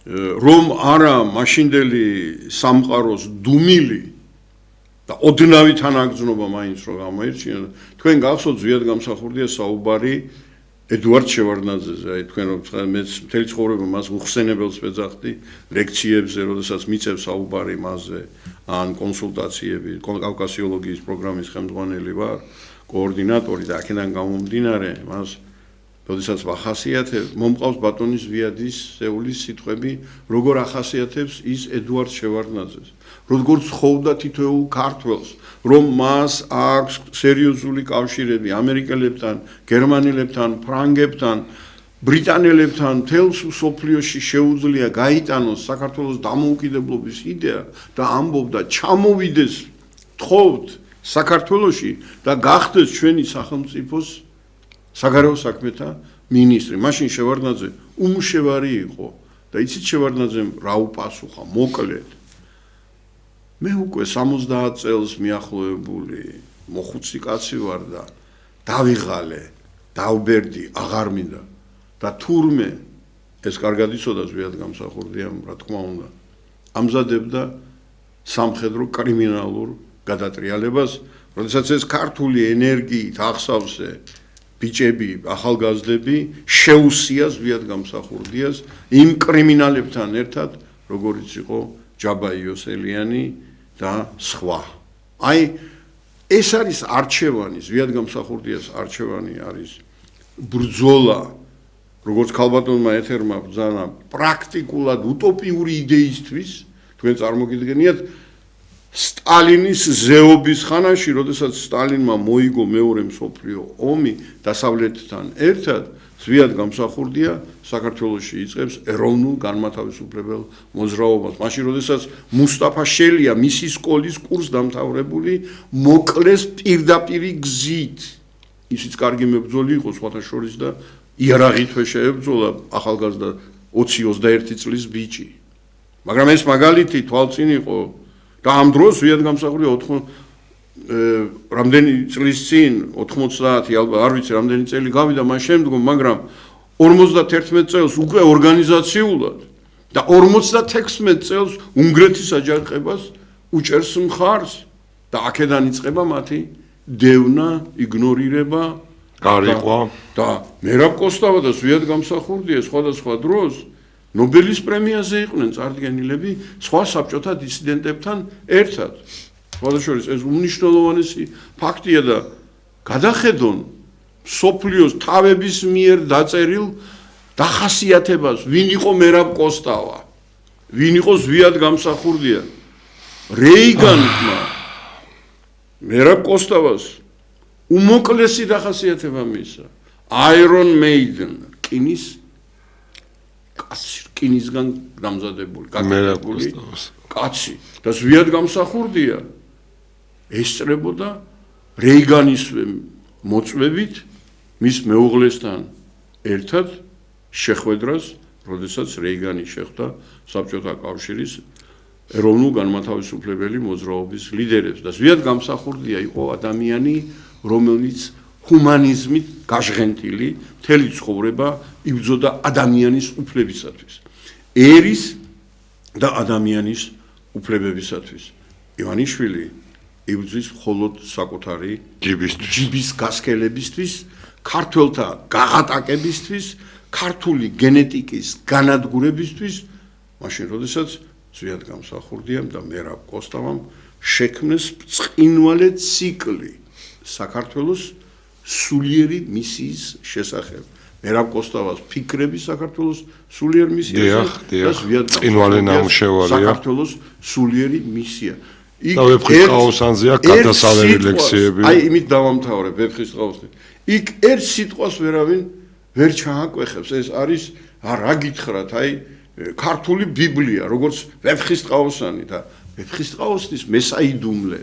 რომ არა მაშინდელი სამყაროს დუმილი და ოდნავი თანაგრძნობა მაინც რო გამოირჩინა. თქვენ გახსოვთ ზვიად გამსახურდია საუბარი ედუარდ შევარდნაძეზე, აი თქვენ მე მთელი ცხოვრება მას უხსენებელს ვეძახდი ლექციებზე, როდესაც მიწევს საუბარი მასზე, ან კონსულტაციები, კავკასიოლოგიის პროგრამის ხელმძღვანელი ვარ, კოორდინატორი და აქედან გამომდინარე, მას როდესაც ვახასიათებ, მომყავს ბატონის ზვიადის სეულის სიტყვები, როგორ ახასიათებს ის ედუარდ შევარდნაძეს, როგორ ცხოვრობდა თითოეულ ქართველს, რომ მას აქვს სერიოზული კავშირები ამერიკელებთან, გერმანელებთან, ფრანგებთან, ბრიტანელებთან, თელს სოფლიოში შეუძლია გაიტანოს საქართველოს დამოუკიდებლობის იდეა და ამბობდა ჩამოვიდეს თხოვთ საქართველოში და გახდეს ჩვენი სახელმწიფოს საგარეო საქმეთა მინისტრი. მაშინ შევარდნაძე უმშევარი იყო და იცით შევარდნაძემ რა უპასუხა, მოკლედ. მე უკვე 70 წელს მიახლოებული მოხუცი კაცი ვარ და დავიღალე, დავბერდი, აღარ მინდა. და თურმე ეს კარგად იცოდა ზვიად გამსახურდიამ, რა თქმა უნდა, ამზადებდა სამხედრო კრიმინალურ გადატრიალებას, როდესაც ეს ქართული ენერგიით ახსავსე ბიჭები, ახალგაზრდები შეუსია ზვიად გამსახურდიას იმ კრიმინალებთან ერთად, როგორიც იყო ჯაბა იოსელიანი და სხვა. აი ეს არის არჩევანი, ზვიად გამსახურდიას არჩევანი არის ბრძოლა, როგორც ქალბატონმა ეთერმა ბრძანა პრაქტიკულად უტოპიური იდეისთვის, თქვენ წარმოგიდგენიათ სტალინის ზეობის ხანაში, როდესაც სტალინმა მოიგო მეორე მსოფლიო ომი დასავლეთთან ერთად, ზვიად გამსახურდია საქართველოში იწყებს ეროვნულ განმათავისუფლებელ მოძრაობას. მაშინ, როდესაც მუსტაფა შელია მისი სკოლის კურსდამთავრებული მოკლეს პირდაპირი გზით. ისიც კარგი მებრძოლი იყო სხვათა შორის და იარაღითვე შეებრძოლა ახალგაზრდა 20-21 წლის ბიჭი. მაგრამ ეს მაგალითი თვალწინ იყო და ამ დროს ზვიად გამსახურდია რამდენი წლის წინ 90 ალბათ არ ვიცი რამდენი წელი გავიდა მას შემდგომ, მაგრამ 51 წელს უკვე ორგანიზაციულად და 56 წელს უნგრეთის აჯანყებას უჭერს მხარს და აქედან იწყება მათი დევნა, იგნორირება, გარიყვა და მერაბ კოსტავა და ზვიად გამსახურდია სხვადასხვა დროს ნობელის პრემიაზე იყვნენ წარდგენილები სხვა საბჭოთა დისიდენტებთან ერთად. სხვადასხვა ეს უმნიშვნელოვანესი ფაქტია და გადახედონ სოფლიოს თავების მიერ დაწერილ დახასიათებას, ვინ იყო მერაბ კოსტავა, ვინ იყო ზვიად გამსახურდია. რეიგანმა მერაბ კოსტავას უმოკლესი დახასიათება მისცა. Iron Maiden, რკინისგან დამზადებული, გაკეთებული კაცი და ზვიად გამსახურდია ესწრებოდა რეიგანისვე მოწვევით მის მეუღლესთან ერთად შეხვედრას როდესაც რეიგანი შეხვდა საბჭოთა კავშირის ეროვნულ განმათავისუფლებელი მოძრაობის ლიდერებს და ზვიად გამსახურდია იყო ადამიანი, რომელიც ჰუმანიზმით გაჟღენტილი მთელი ცხოვრება იბრძოდა ადამიანის უფლებისათვის, ერის და ადამიანის უფლებებისათვის. ივანიშვილი იბრძვის მხოლოდ საკუთარი ჯიბის გასქელებისთვის, ქართველთა გაღატაკებისთვის, ქართული გენეტიკის განადგურებისთვის, მაშინ როდესაც ზვიად გამსახურდიამ და მერაბ კოსტავამ შექმნეს ბრწყინვალე ციკლი საქართველოს სულიერი მისიის შესახებ. მერაბ კოსტავას ფიქრები საქართველოს სულიერ მისიას და ზვიად საქართველოს სულიერი მისია. და ვეფხისტყაოსანზე აქვს გადასავალი ლექციები. აი იმით დავამთავრებ ვეფხისტყაოსნით. იქ ერთ სიტყვას ვერავინ ვერ ჩააკვეხებს. ეს არის რა გითხრათ, აი ქართული ბიბლია, როგორც ვეფხისტყაოსანი და ვეფხისტყაოსნის მესაიდუმლე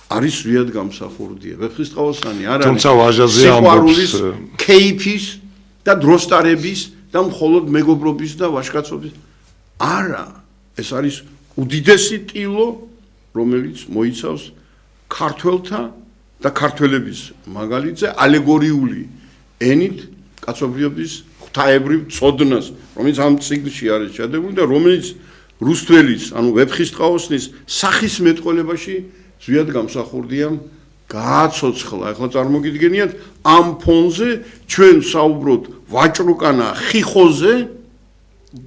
არის ზვიად გამსახურდია. ვეფხისტყაოსანი არ არის თუმცა ვაჟაზე ამბობს კეიფის და დროსტარების და მხოლოდ მეგობრობის და ვაჟკაცობის. არა, ეს არის უდიდესი ტილო, რომელიც მოიცავს ქართველთა და ქართველების მაგალითზე ალეგორიული ენით კაცობრიობის ღვთაებრივ წოდნას, რომელიც ამ წიგნში არის ჩადებული და რომელიც რუსთველის, ანუ ვეფხისტყაოსნის სახის მეტყველებაში ზვიად გამსახურდიამ გააცოცხლა. ახლა წარმოგიდგენიათ ამ ფონზე ჩვენ საუბრობთ ვაჭრუკანა ხიხოზე,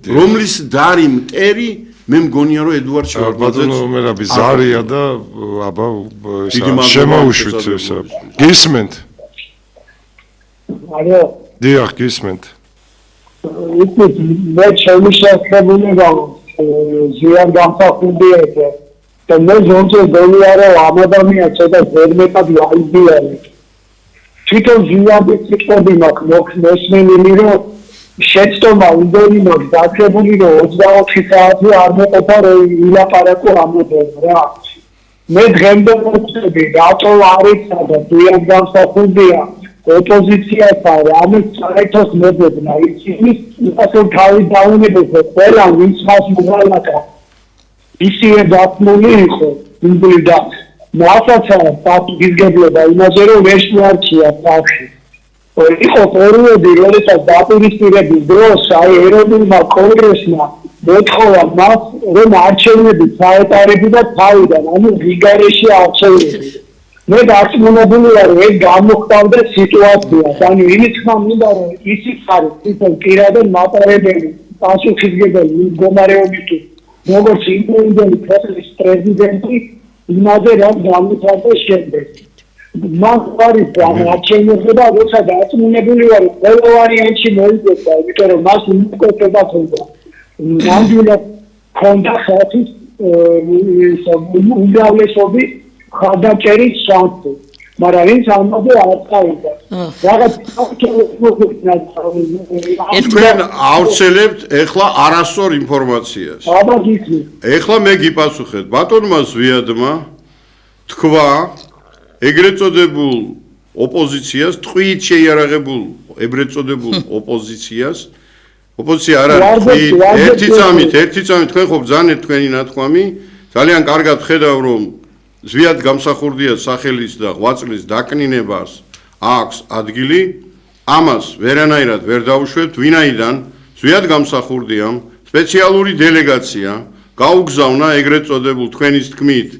რომლის დარი მტერი მე მგონია რომ ედუარდ შევარდნაძეც ბატონო ზარია და აბა შემოუშვით ესა. გისმენთ? ალო. დიახ, გისმენთ. მე შემიშექებული ვარ ზვიად გამსახურდია და მე ზონზე გონია რომ ამ ადამიანს ცოტა ზერმეტად ვაიდიარი. თვითონ ზვიადის სიტყვები მაქვს მოსმენილი რომ შეცდომა უნდენი მაქვს დაგებული რომ 24 საათი არ მოყოფა რომ ილაპარაკო ამოდენ რა. მე დღემდე მოწები რატო არის და ზვიად გამსახურდია ოპოზიციასთან ამის საერთოდ მოძებნა ის ასე თავი დაუნებებს ყველა ვინც მას მოვალაკა ისე დათმული იყო იმდრიდა მასაც პატივისგებლობა იმაზე რომ ვერ შეარჩია სახში იყო პერიოდი როდესაც დაპირისპირების დროს აი ეროვნულმა კონგრესმა მოთხოვა მას რომ არჩევნები ჩაეტარებინა თავიდან ანუ რიგარეში არჩევნები მე დარწმუნებული ვარ ეს გამოხდავდა სიტუაციას ანუ იმით მინდა რომ ისიც არის თვითონ პირადად მატარებელი პასუხისმგებელი მდგომარეობით როგორც ინდივიდუალური პროცესის პრეზიდენტი იმაზე რა გამოცხადდა შემდეგ მას არის არჩევნებზე და როცა დარწმუნებული ვარ ყველა ვარიანტში მოიგებდა იმიტომ რომ მას უმოკლება ჰქონდა ნამდვილად ჰქონდა ხალხის უმრავლესობის ხარდაჭერის შანსი მაგრამ ვინც ამაზე არ წავიდა რაღაც თქვენ ავრცელებთ ეხლა არასწორ ინფორმაციას აბა გიქნი ეხლა მე გიპასუხეთ ბატონმა ზვიადმა თქვა ეგრეთ წოდებულ ოპოზიციას ტყვით შეიარაღებულ ეგრეთ წოდებულ ოპოზიციას ოპოზიცია არ არის ტყვით ერთი წამით თქვენ ხო ბრძანეთ თქვენი ნათქვამი ძალიან კარგად ხედავ რომ ზვიად გამსახურდია სახელის და ღვაწლის დაკნინებას აქვს ადგილი ამას ვერანაირად ვერ დავუშვებთ ვინაიდან ზვიად გამსახურდიამ სპეციალური დელეგაცია გაუგზავნა ეგრეთ წოდებულ თქვენის თქმით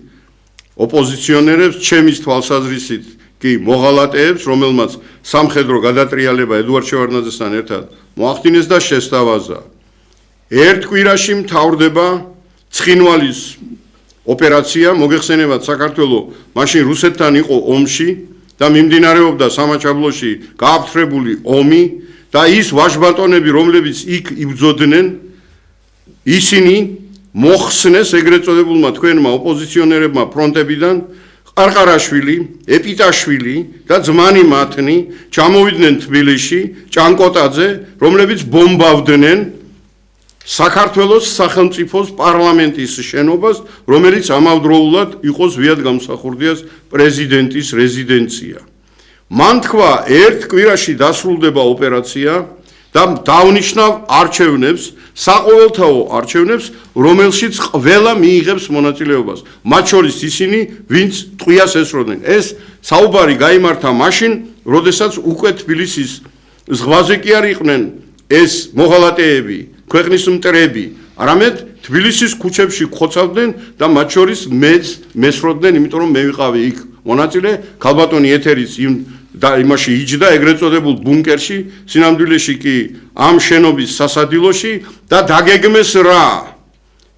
ოპოზიციონერებს ჩემის თვალსაზრისით კი მოღალატეებს რომელმაც სამხედრო გადატრიალება ედუარდ შევარდნაძესთან ერთად მოახდინეს და შესთავაზა ერთ კვირაში მთავრდება ცხინვალის ოპერაცია მოგეხსენებათ საქართველოს მაშინ რუსეთთან იყო ომში და მიმდინარეობდა სამაჩაბლოში გააფთრებული ომი და ის ვაჟბატონები რომლებიც იქ იბრძოდნენ ისინი მოხსნეს ეგრეთ წოდებულმა თქვენმა ოპოზიციონერებმა ფრონტებიდან ყარყარაშვილი, ეპიტაშვილი და ძმანი მათნი ჩამოვიდნენ თბილისში ჭანკოტაძე რომლებიც ბომბავდნენ საქართველოს სახელმწიფოს პარლამენტის შენობას, რომელიც ამავდროულად იყო ზვიად გამსახურდიას პრეზიდენტის რეზიდენცია. მან თქვა, ერთ კვირაში დასრულდება ოპერაცია და დავნიშნავ არჩევნებს, საყოველთაო არჩევნებს, რომელშიც ყველა მიიღებს მონაწილეობას. მათ შორის ისინი, ვინც ტყვიას ესროდნენ. ეს საუბარი გაიმართა მაშინ, როდესაც უკვე თბილისის ზღვაზე კი არ იყვნენ ეს მოღალატეები, ქვეყნის მტრები, არამედ თბილისის ქუჩებში ხოცავდნენ და მათ შორის მეც მესროდნენ, იმიტომ რომ მე ვიყავი იქ მონაწილე, ქალბატონი ეთერიც და იმაში იჯდა ეგრეთ წოდებულ ბუნკერში, სინამდვილეში კი ამ შენობის სასადილოში და დაგეგმეს რა?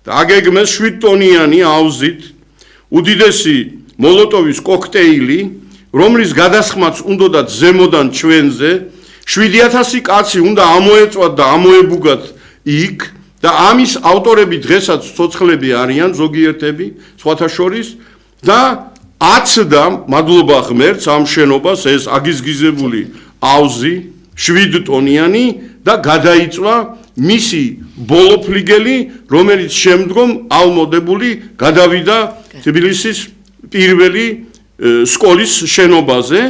დაგეგმეს 7 ტონიანი აუზით უდიდესი მოლოტოვის კოქტეილი, რომლის გადასხმაც უნდათ ზემოდან ჩვენზე 7000 კაცი უნდა ამოეწვათ და ამოებუგათ იქ და ამის ავტორები დღესაც ცოცხლები არიან ზოგიერთები, სხვათა შორის და აცდა მადლობა ღმერთს ამ შენობას ეს აგიზგიზებული აუზი 7 ტონიანი და გადაიწვა მისი ბოლო ფლიგელი, რომელიც შემდგომ ალმოდებული გადავიდა თბილისის პირველი სკოლის შენობაზე,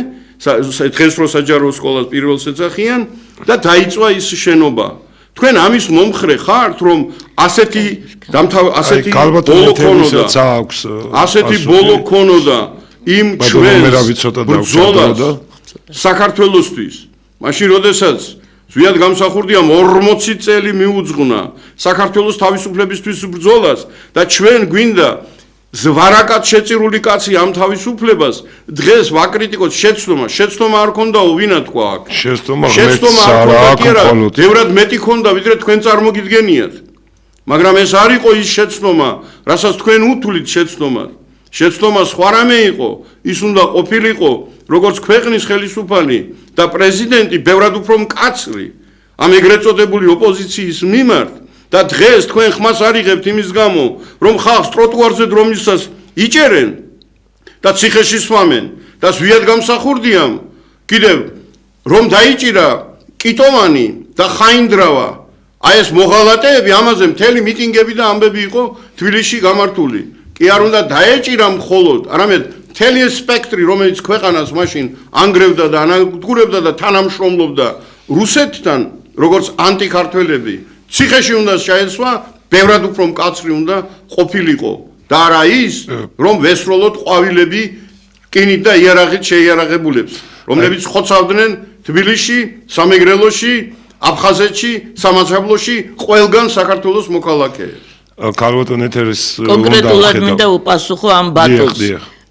დღეს რო საჯარო სკოლას პირველს ეძახიან და დაიწვა ის შენობა. თქვენ ამის მომხრე ხართ, რომ ასეთი ბოლო ქონოდა, ასეთი ბოლო ქონოდა იმ ჩვენს ბრძოლას საქართველოსთვის. მაშინ როდესაც ზვიად გამსახურდიამ 40 წელი მიუძღვნა საქართველოს თავისუფლებისთვის ბრძოლას და ჩვენ გვინდა ზვარაკად შეწირული კაცი ამ თავისუფლებას დღეს ვაკრიტიკოთ შეცდომა არ ქონდაო ვინა თქვა აქ შეცდომა არ ქონდა ბევრად მეტი ქონდა ვიდრე თქვენ წარმოგიდგენიათ მაგრამ ეს არ იყო ის შეცდომა რასაც თქვენ უთვლით შეცდომა სხვა რამე იყო ის უნდა ყოფილიყო როგორც ქვეყნის ხელისუფალი და პრეზიდენტი ბევრად უფრო მკაცრი ამ ეგრეთ წოდებული ოპოზიციის მიმართ და დღეს თქვენ ხმას არიღებთ იმის გამო, რომ ხალხს ტროტუარზე დრომისას იჭერენ და ციხეში სვამენ და ზვიად გამსახურდიამ კიდევ რომ დაიჭირა კიტოვანი და ხაინდრავა აი ეს მოღალატეები ამაზე მთელი მიტინგები და ამბები იყო თბილისში გამართული კი არ უნდა დაეჭირა მხოლოდ არამედ მთელი ეს სპექტრი რომელიც ქვეყანას მაშინ ანგრევდა და ანადგურებდა და თანამშრომლობდა რუსეთთან როგორც ანტიქართველები ციხეში უნდა შეესვა, ბევრად უფრო მკაცრი უნდა ყოფილიყო და არა ის, რომ ვესროლოთ ყვავილები რკინით და იარაღით შეიარაღებულებს, რომლებიც ხოცავდნენ თბილისში, სამეგრელოში, აფხაზეთში, სამაჩაბლოში, ყველგან საქართველოს მოქალაქეებს. ქალბატონ ეთერის კონკრეტულად მინდა უპასუხო ამ ბატონს.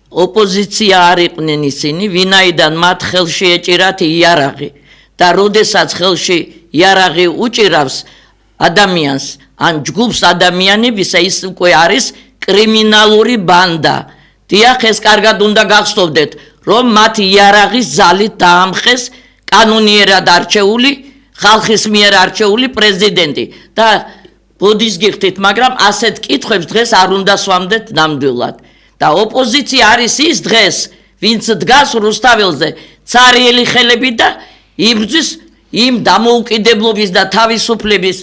ოპოზიცია არ იყვნენ ისინი, ვინაიდან მათ ხელში ეჭირათ იარაღი და როდესაც ხელში იარაღი უჭირავს ადამიანს ან ჯგუფს ადამიანების ის უკვე არის კრიმინალური ბანდა. დიახ, ეს კარგად უნდა გახსოვდეთ, რომ მათ იარაღის ძალით დაამხეს კანონიერად არჩეული, ხალხის მიერ არჩეული პრეზიდენტი და ბოდის გიხდით, მაგრამ ასეთ კითხვებს დღეს არ უნდა სვამდეთ ნამდვილად. და ოპოზიცია არის ის დღეს, ვინც დგას რუსთაველზე, цаრიელი ხელები და იბრძვის იმ დამოუკიდებლობის და თავისუფლების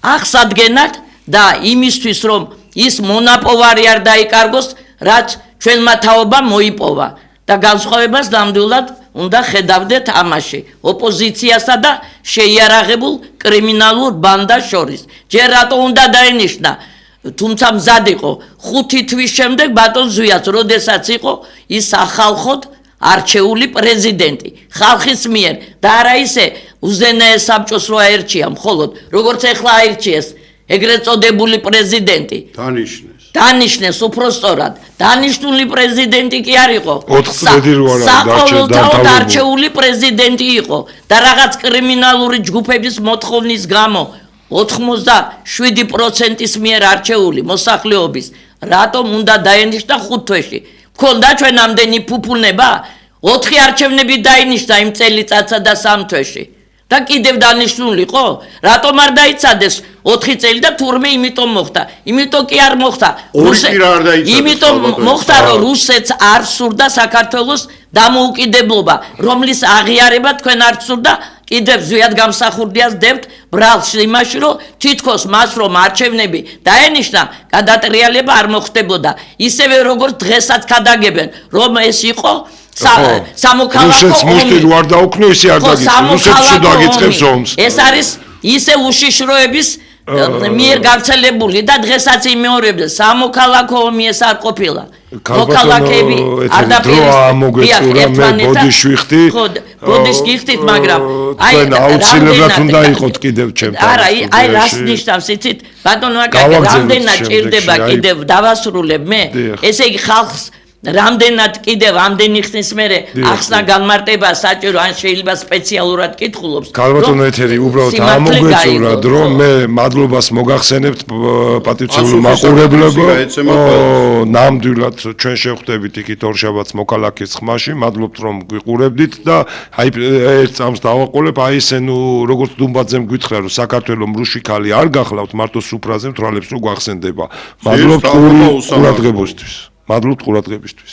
აღსადგენად და იმისთვის რომ ის მონაპოვარი არ დაიკარგოს რაც ჩვენმა თაობამ მოიპოვა და განსხვავებას ნამდვილად უნდა ხედავდეთ ამაში ოპოზიციასა და შეიარაღებულ კრიმინალურ ბანდას შორის ჯერ რატო უნდა დაენიშნა თუმცა მზად იყო 5 თვის შემდეგ ბატონ ზვიაც როდესაც იყო ის ახალხოდ არჩეული პრეზიდენტი ხალხის მიერ და არა ისე უზენაეს საბჭოს რო აერჩია მხოლოდ როგორც ახლა აერჩიეს ეგრეთ წოდებული პრეზიდენტი დანიშნეს უпростоრად დანიშნული პრეზიდენტი კი არ იყო საყოველთაოდ არჩეული პრეზიდენტი იყო და რაღაც კრიმინალური ჯგუფების მოთხოვნის გამო 87%-ის მიერ არჩეული მოსახლეობის რატომ უნდა დაენიშნა 5 თვეში ქონდა ჩვენ ამდენი ფუფუნება 4 არჩევნები დაინიშნა იმ წელიწადსა და 3 თვეში და კიდევ დანიშნულიყო რატომ არ დაიცადეს 4 წელი და თურმე იმიტომ მოხდა იმიტომ კი არ მოხდა იმიტომ მოხდა რომ რუსეთს არ სურდა საქართველოს დამოუკიდებლობა რომლის აღიარება თქვენ არ სურდა კიდევ ზვიად გამსახურდიას დებთ ბრალს იმაში რომ თითქოს მას რომ არჩევნები დაენიშნა გადატრიალება არ მოხდებოდა ისევე როგორც დღესაც ქადაგებენ რომ ეს იყო სამოქალაქო რუსეთს მუშტი რო არ დაუქნო, ისე არ ხო, დაგიწყებს. რუსეთს შუ დაგიწყებს ომს. ეს არის ისე უშიშროების მიერ გავრცელებული და დღესაც იმეორებს სამოქალაქო ომი ეს არ ყოფილა. მოქალაქეები არ დაპირისპირდნენ. მე ბოდიში ვიხდი. ხო, ბოდიში გიხდით, მაგრამ თქვენ აუცილებლად უნდა იყოთ კიდევ ჩემთან. არა, აი რას ნიშნავს იცით? ბატონო აკაკი, რამდენად ჭირდება კიდევ დავასრულებ მე? ესე იგი ხალხს რამდენად კიდევ ამდენი ხნის მერე ახსნა განმარტება საჭირო ან შეიძლება სპეციალურად კითხულობს. ქალბატონო ეთერი უბრალოდ ამოგვეწურათ რომ მე მადლობას მოგახსენებთ პატივცემულ მაყურებლებო. ნამდვილად ჩვენ შევხვდებით იქით ორშაბათს მოქალაქის ხმაში. მადლობთ რომ გვიყურებდით და აი ერთ წამს დავაყოლებ აი ესე ნუ როგორც დუმბაძემ გითხრა რომ საქართველოს მრუშიქალი არ გახლავთ მარტო სუფრაზე მთვრალებს რო გვახსენდება. მადლობთ ყურადღებისთვის. მადლობთ ყურადღებისთვის.